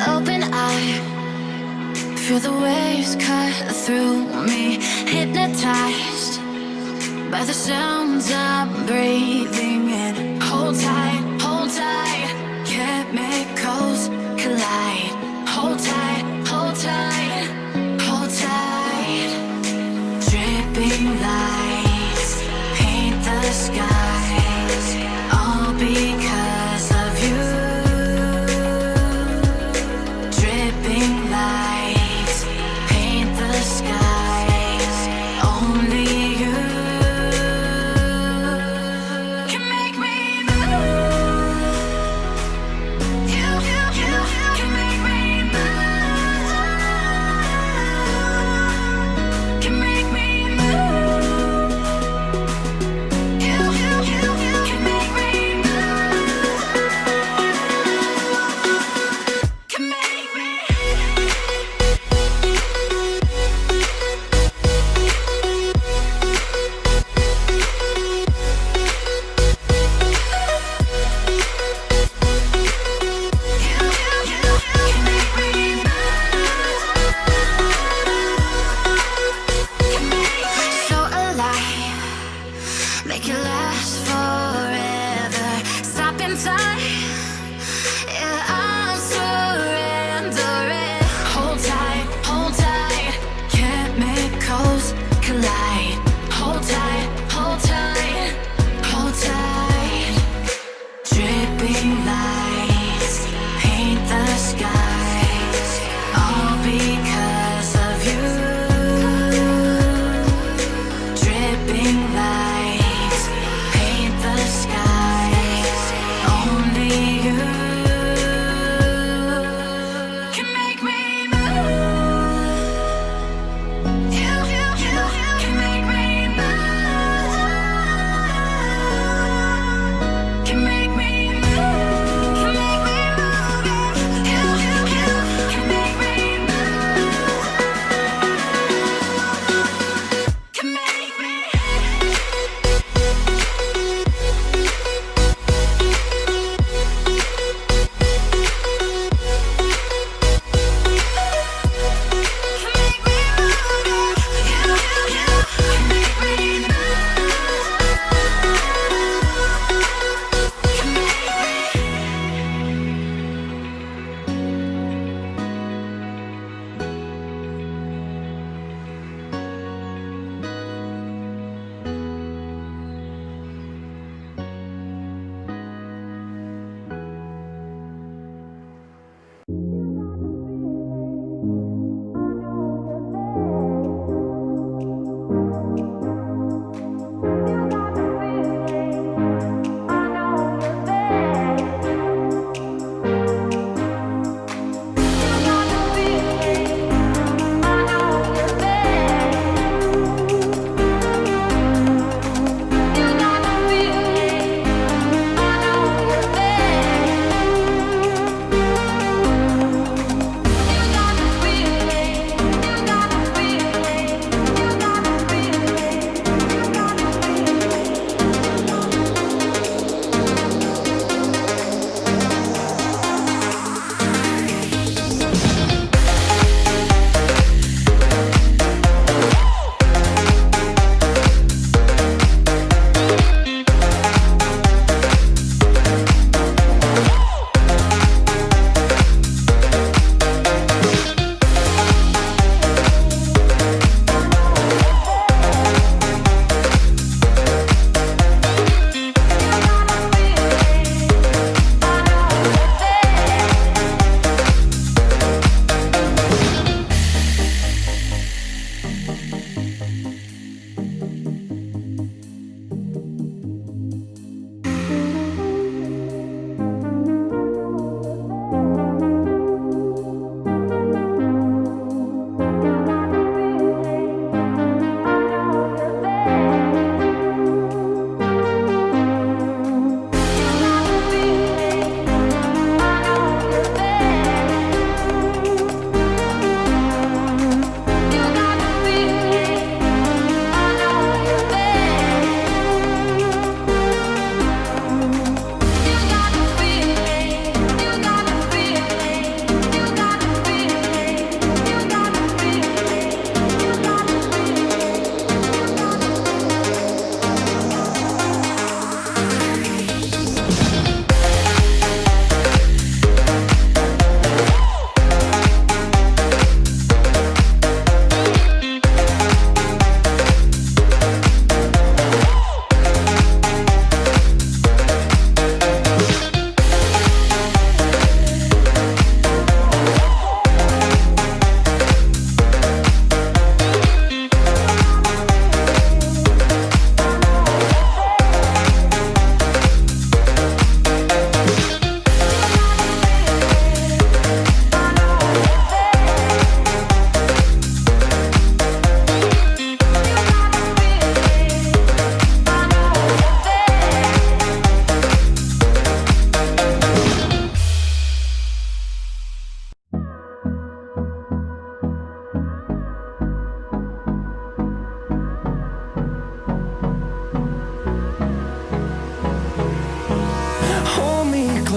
open eye, feel the waves cut through me, hypnotized by the sounds I'm breathing in. Hold tight, chemicals collide. Hold tight, hold tight, hold tight. Dripping lights paint the skies, all because of you. Dripping lights paint the skies, only you can make me move.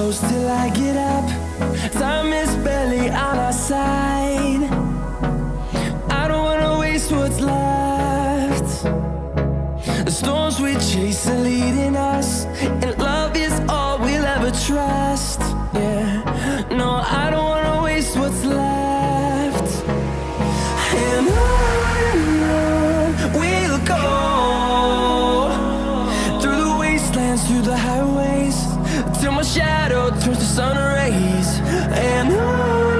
close till I get up. Time is barely on our side. I don't wanna waste what's left. The storms we chase are leading us, and love is all we'll ever trust. Yeah, no, I don't wanna waste what's left. And on we'll go, through the wastelands, through the highways, till my shadow turns to sun rays. And on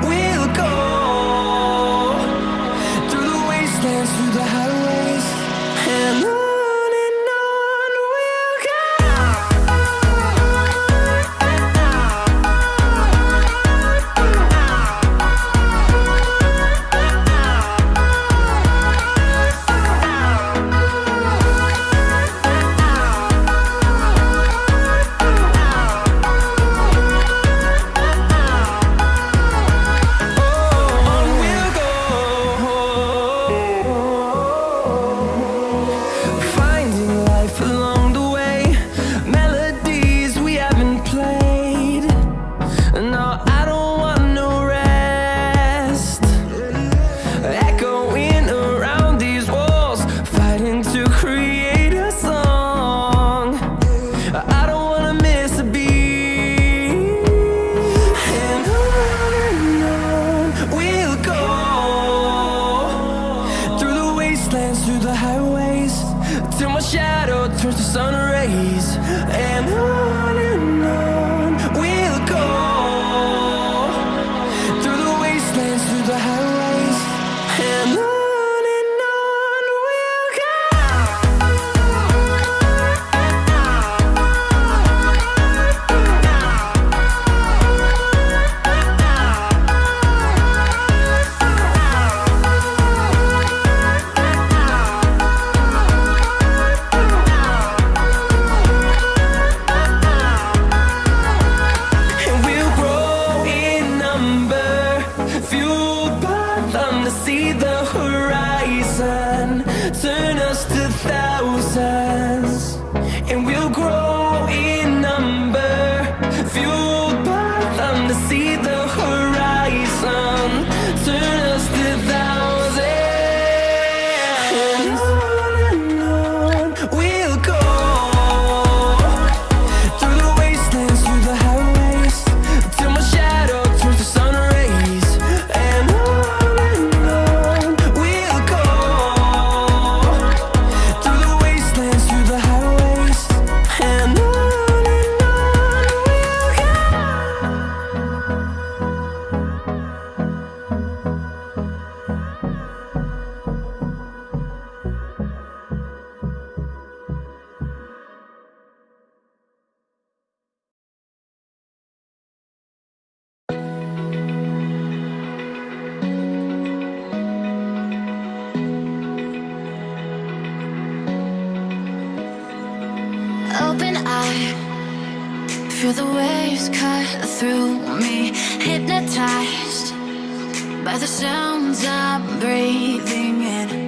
we'll go, through the wastelands, through the highways, and on. Through the highways, till my shadow turns to sun rays. And on we'll go, through the wastelands, through the highways, and on we'll go. See the horizon turn us to thousands, and we'll grow in number, fueled by them to see the horizon turn us to thousands. And on we'll go, through the wastelands, through the highways, till my shadow turns to sun rays. And open eye, feel the waves cut through me, hypnotized by the sounds I'm breathing in.